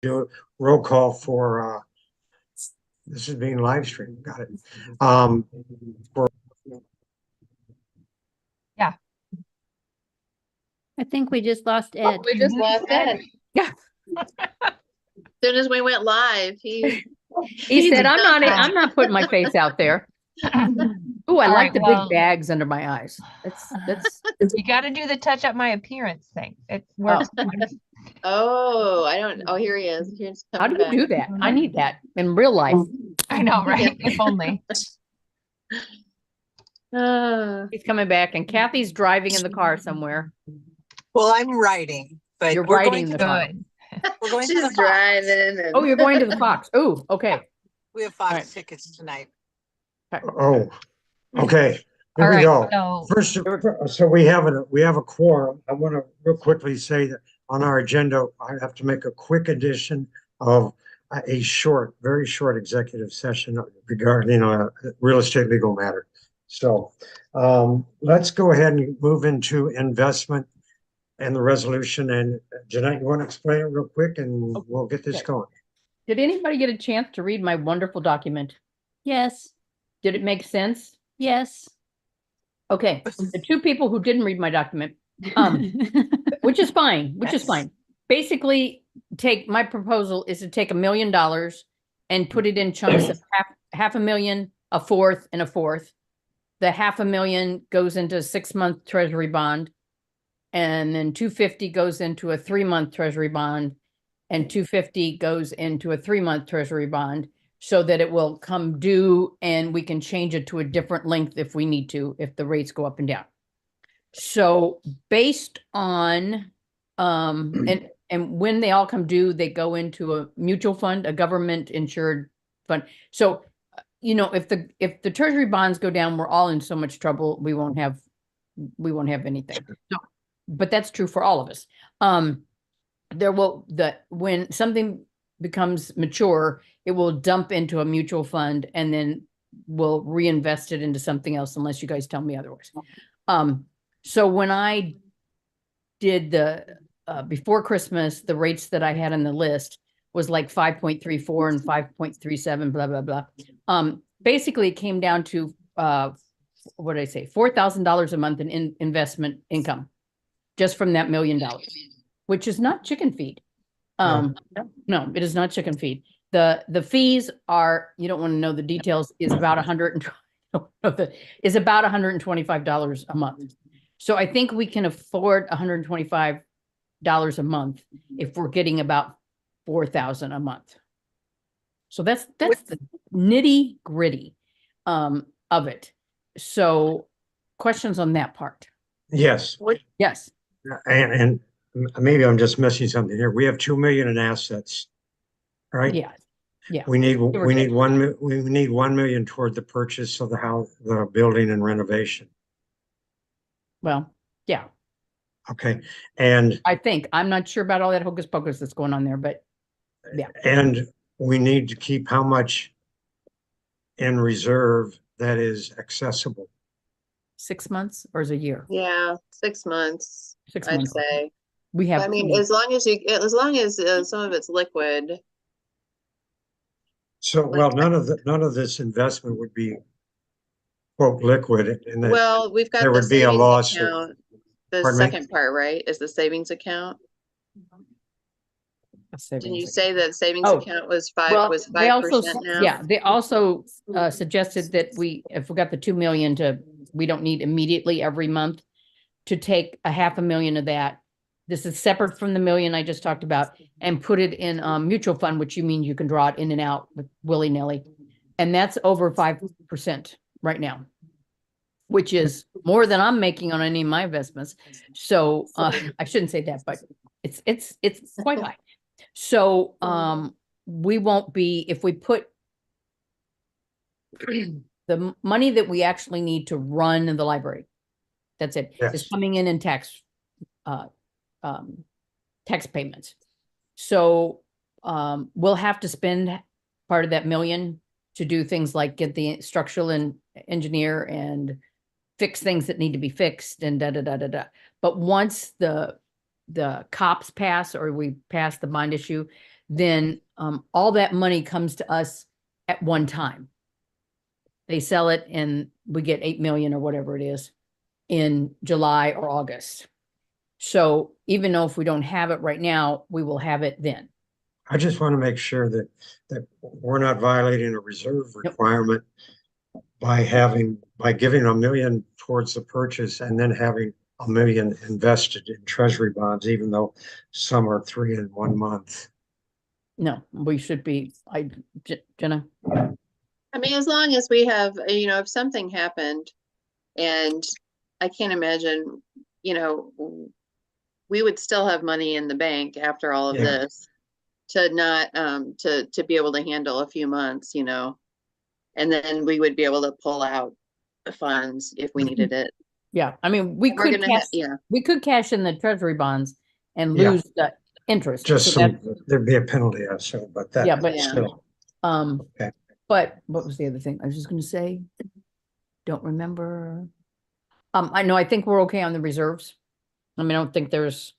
do a roll call for, this is being live streamed, got it. Um, Yeah. I think we just lost Ed. We just lost Ed. Yeah. Soon as we went live, he He said, I'm not putting my face out there. Oh, I All like right, the well- big bags under my eyes. That's You got to do the touch up my appearance thing. It works. Oh, here he is. Here's how do you do that? I need that in real life. I know, right? If only. He's coming back and Kathy's driving in the car somewhere. Well, I'm writing, but You're we're writing going the to, car. Good. we're going to She's the Fox. driving. And... Oh, you're going to the Fox. Oh, okay. We have Fox Right. tickets tonight. oh, okay, here All we right. go. So First, so we have a quorum. I want to real quickly say that on our agenda, I have to make a quick addition of a short, very short executive session regarding a real estate legal matter. So let's go ahead and move into investment and the resolution. And Jeanette, you want to explain it real quick and we'll get this Okay. going. Did anybody get a chance to read my wonderful document? Yes, Did it make sense? yes. Okay, the two people who didn't read my document, which is fine, Basically, my proposal is to take $1 million and put it in chunks of half a million, a fourth, and a fourth. The $500,000 goes into a 6-month treasury bond. And then 250 goes into a 3-month treasury bond. And 250 goes into a 3-month treasury bond, so that it will come due and we can change it to a different length if we need to, if the rates go up and down. So based on, and when they all come due, they go into a mutual fund, a government insured fund. So, if the treasury bonds go down, we're all in so much trouble, we won't have anything. So, but that's true for all of us. When something becomes mature, it will dump into a mutual fund and then we'll reinvest it into something else unless you guys tell me otherwise. So when I did before Christmas, the rates that I had on the list was like 5.34 and 5.37, blah, blah, blah. Basically it came down to, what did I say? $4,000 a month in investment income, just from that $1 million, which is not chicken feed. No, it is not chicken feed. The fees are, you don't want to know the details, is about $125 a month. So I think we can afford $125 a month if we're getting about 4,000 a month. So that's the nitty gritty of it. So questions on that part? Yes. Yes. And maybe I'm just missing something here. We have 2 million in assets, right? Yeah. Yeah. We need Give or take. 1 million toward the purchase of the house, the building and renovation. Well, yeah, Okay, and I think, I'm not sure about all that hocus pocus that's going on there, but we need to keep how much in reserve that is accessible. 6 months or is it a year? Yeah, 6 months, 6 I'd months. say. We have. I mean, as long as some of it's liquid. So, well, none of this investment would be quote liquid, and that Well, we've got there the would be a savings loss of- account. The Pardon me? second part, right, is the savings account. Didn't you say that savings Oh, account was Well, they also, 5% now? yeah, they also suggested that if we got the 2 million we don't need immediately every month, to take a $500,000 of that. This is separate from the $1 million I just talked about, and put it in a mutual fund, which you mean you can draw it in and out with willy-nilly. And that's over 5% right now, which is more than I'm making on any of my investments. So I shouldn't say that, but it's quite high. So we won't be, if we put the money that we actually need to run the library, that's it, is Yes. coming in tax payments. So we'll have to spend part of that $1 million to do things like get the structural engineer and fix things that need to be fixed and da da da da da. But once the cops pass or we pass the bond issue, then all that money comes to us at one time. They sell it and we get 8 million or whatever it is in July or August. So even though if we don't have it right now, we will have it then. I just want to make sure that we're not violating a reserve requirement by giving $1 million towards the purchase and then having $1 million invested in treasury bonds, even though some are 3 in 1 month. No, we should be, Jenna, I mean, as long as we have, if something happened and I can't imagine, we would still have money in the bank after all of Yeah. this to not, to be able to handle a few months, and then we would be able to pull out the funds if we needed it. yeah, I mean, we We're could gonna, cash, yeah, we could cash in the treasury bonds and Yeah. lose the interest. Just So some, that- there'd be a penalty, I assume, but that. Yeah, but- still. Okay. But what was the other thing I was just gonna say? Don't remember. I know, I think we're okay on the reserves. I mean, I don't think there's,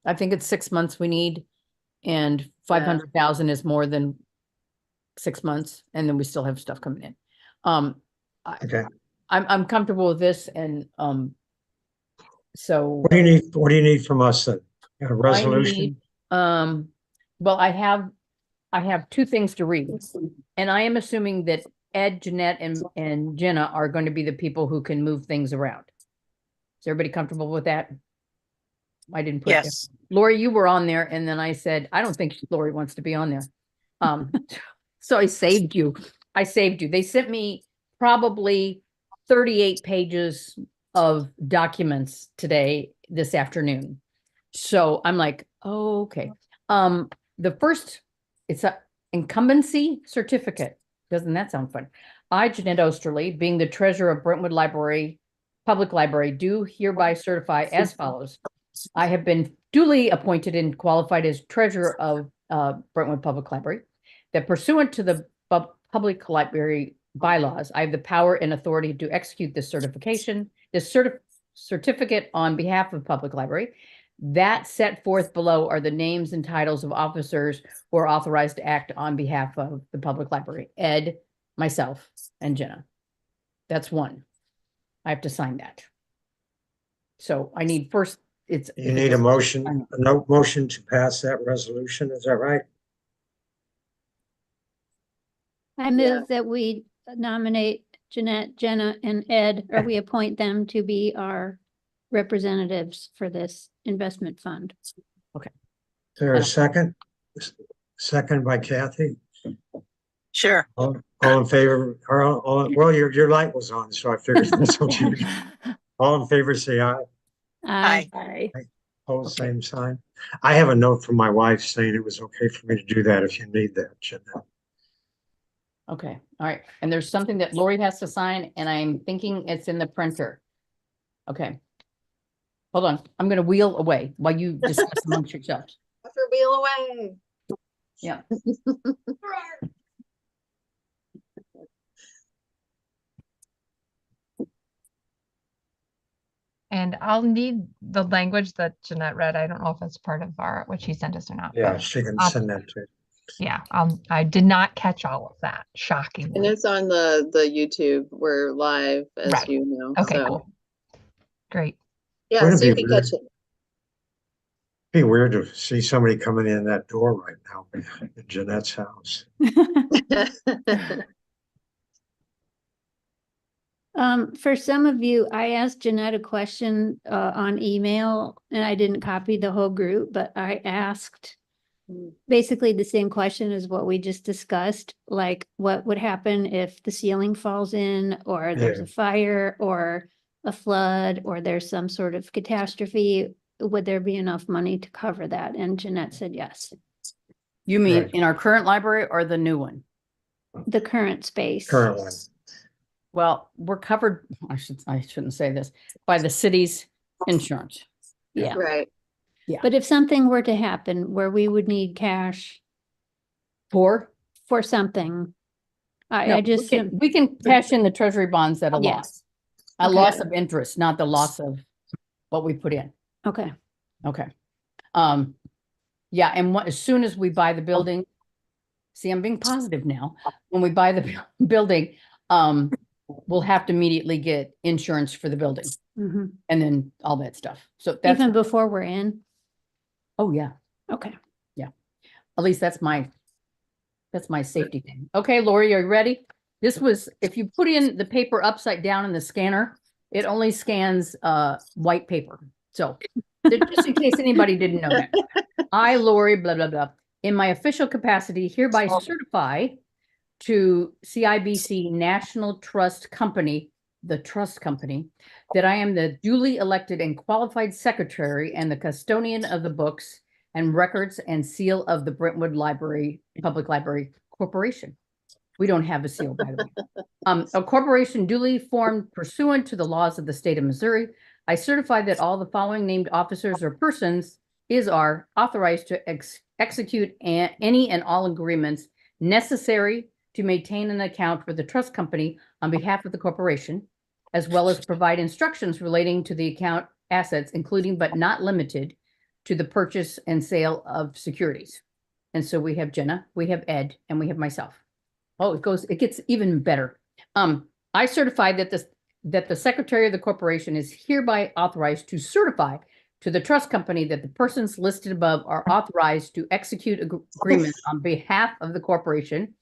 I think it's 6 months we need and 500,000 is more than 6 months, and then we still have stuff coming in. Okay. I'm comfortable with this and, so. What do you need from us then? A I resolution? need, well, I have 2 things to read, and I am assuming that Ed, Jeanette, and Jenna are going to be the people who can move things around. Is everybody comfortable with that? I didn't put. Yes. Lori, you were on there, and then I said, I don't think Lori wants to be on there. So I saved you. They sent me probably 38 pages of documents this afternoon. So I'm like, oh, okay. The first, it's a incumbency certificate. Doesn't that sound fun? I, Jeanette Osterly, being the treasurer of Brentwood Public Library, do hereby certify as follows. I have been duly appointed and qualified as treasurer of Brentwood Public Library, that pursuant to the public library bylaws, I have the power and authority to execute this certificate on behalf of Public Library. That set forth below are the names and titles of officers who are authorized to act on behalf of the public library. Ed, myself, and Jenna. That's one. I have to sign that. So I need first, You need a motion, motion to pass that resolution, is that right? I move that we nominate Jeanette, Jenna, and Ed, or we appoint them to be our representatives for this investment fund. Is there a second? Second by Kathy. Sure. All in favor, well, your light was on, so I figured that's what you, all in favor, say aye. Aye. Opposed, same sign. I have a note from my wife saying it was okay for me to do that if you need that, Jeanette. okay, all right. And there's something that Lori has to sign, and I'm thinking it's in the printer. Okay. Hold on, I'm gonna wheel away while you discuss amongst yourselves. for wheel away. Yeah. And I'll need the language that Jeanette read. I don't know if it's part of what she sent us or not. Yeah, but she can I'll- send that to. Yeah, I did not catch all of that. Shocking. And it's on the YouTube. We're live, as Right. you know. Okay, so, cool. Great. Yeah, Wouldn't so it you be can weird? catch Be weird to see somebody coming in that door right now in Jeanette's house. it. For some of you, I asked Jeanette a question on email, and I didn't copy the whole group, but I asked basically the same question as what we just discussed, like what would happen if the ceiling falls in, or there's Yeah. a fire, or a flood, or there's some sort of catastrophe? Would there be enough money to cover that? And Jeanette said yes. You mean Right. in our current library or the new one? The current space. Current one. Well, we're covered, I shouldn't say this, by the city's insurance. Yeah. Right. But if something were to happen where we would need cash For? for something, No, I just, we can cash in the treasury bonds at a Yes. loss. A Okay. loss of interest, not the loss of what we put in. okay. Okay. Yeah, and as soon as we buy the building, see, I'm being positive now. When we buy the building, we'll have to immediately get insurance for the building Mhm. and then all that stuff. So that's, Even before we're in? oh yeah, Okay. at least that's my safety thing. Okay, Lori, are you ready? This was, if you put in the paper upside down in the scanner, it only scans white paper. So just in case anybody didn't know that. I, Lori, blah, blah, blah, in my official capacity hereby certify to CIBC National Trust Company, the trust company, that I am the duly elected and qualified secretary and the custodian of the books and records and seal of the Brentwood Library, Public Library Corporation. We don't have a seal, by the way. A corporation duly formed pursuant to the laws of the state of Missouri. I certify that all the following named officers or persons are authorized to execute any and all agreements necessary to maintain an account for the trust company on behalf of the corporation, as well as provide instructions relating to the account assets, including but not limited to the purchase and sale of securities. And so we have Jenna, we have Ed, and we have myself. Oh, it gets even better. I certify that the secretary of the corporation is hereby authorized to certify to the trust company that the persons listed above are authorized to execute agreements on behalf of the corporation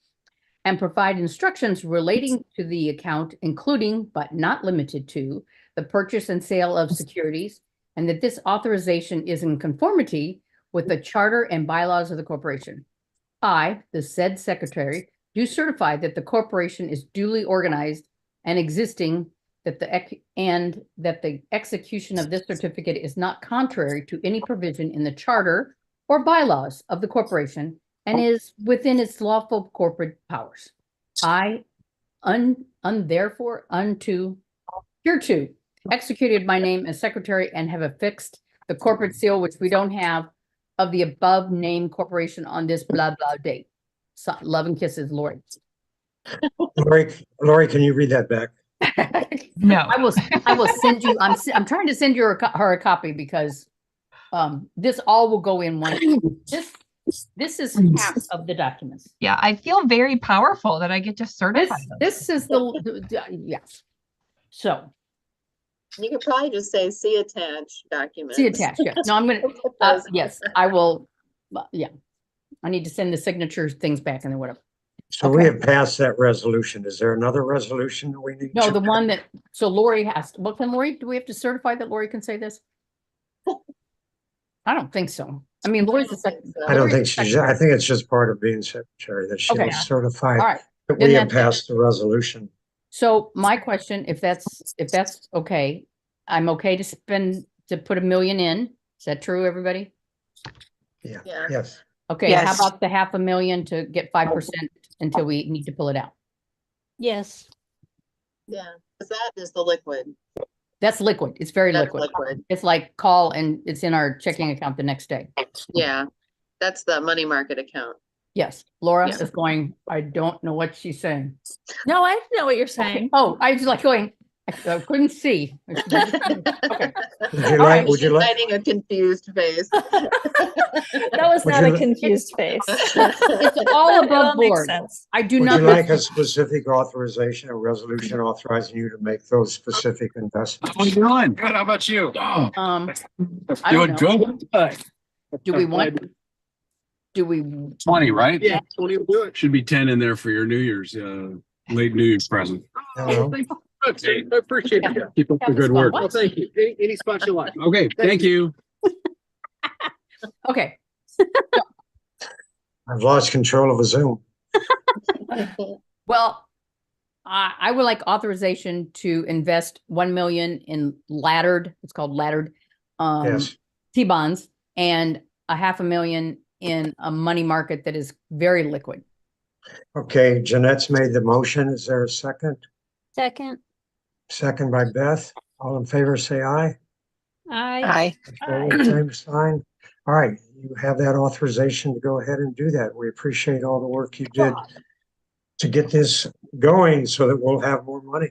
and provide instructions relating to the account, including but not limited to the purchase and sale of securities, and that this authorization is in conformity with the charter and bylaws of the corporation. I, the said secretary, do certify that the corporation is duly organized and existing, that the execution of this certificate is not contrary to any provision in the charter or bylaws of the corporation and is within its lawful corporate powers. I, therefore, hereto executed my name as secretary and have affixed the corporate seal, which we don't have, of the above named corporation on this blah, blah date. So, love and kisses, Lori. Lori, can you read that back? No. I will send you, I'm trying to send you her a copy because this all will go in one. This is half of the documents. Yeah, I feel very powerful that I get to certify those. This is yes. So You could probably just say see attached documents. see attached, yes. No, I'm gonna, yes, I will, yeah. I need to send the signature things back and then whatever. So we have passed that resolution. Is there another resolution that we need? No, to- the one that, so Lori has, well, can Lori, do we have to certify that Lori can say this? I don't think so. I mean, Lori's the second. I don't think she's, I think it's just part of being secretary that she'll Okay. certify All right. that then we have that's it. passed the resolution. So my question, if that's okay, I'm okay to put $1 million in. Is that true, everybody? Yeah, Yeah. yes. Okay, how Yes. about the $500,000 to get 5% until we need to pull it out? Yes. Yeah, because that is the liquid. That's liquid. It's very That's liquid. liquid. It's like call and it's in our checking account the next day. Yeah, that's the money market account. Yes, Laura Yeah. is going, I don't know what she's saying. No, I know what you're saying. Oh, I was like going, I couldn't see. Okay. Would you All like, right. would you She's like, hiding a confused face. That was Would not you a li- confused face. It's all It above makes board. sense. I do would not. you like a specific authorization, a resolution authorizing you to make those specific investments? How you doing? Good. How about you? Oh, I don't doing good. Do we want? Do we? 20, right? Yeah, 20 will do it. Should be 10 in there for your New Year's, late New Year's present. Hello? I appreciate it. Keep up the Have good fun. work. What? Well, thank you. Any spot you like. Okay, thank you. Okay. I've lost control of a Zoom. Well, I would like authorization to invest 1 million in laddered. It's called laddered. Yes. T-bonds and $500,000 in a money market that is very liquid. Okay, Jeanette's made the motion. Is there a second? Second. Second by Beth. All in favor, say aye. I. Opposed, same sign. All right, you have that authorization to go ahead and do that. We appreciate all the work you did to get this going so that we'll have more money.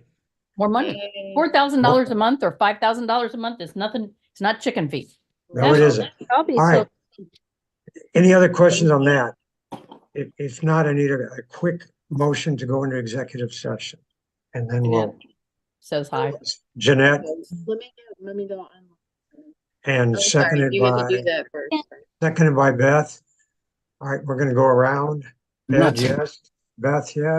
More money. $4,000 a month or $5,000 a month is nothing. It's not chicken feed. No, it isn't. I'll be All so. right. Any other questions on that? If not, I need a quick motion to go into executive session. And then we'll, Says hi. Jeanette Let me go on. and Oh, sorry, seconded you get to do by, that first. Beth. All right, we're gonna go around. Beth, yes. Beth, yes.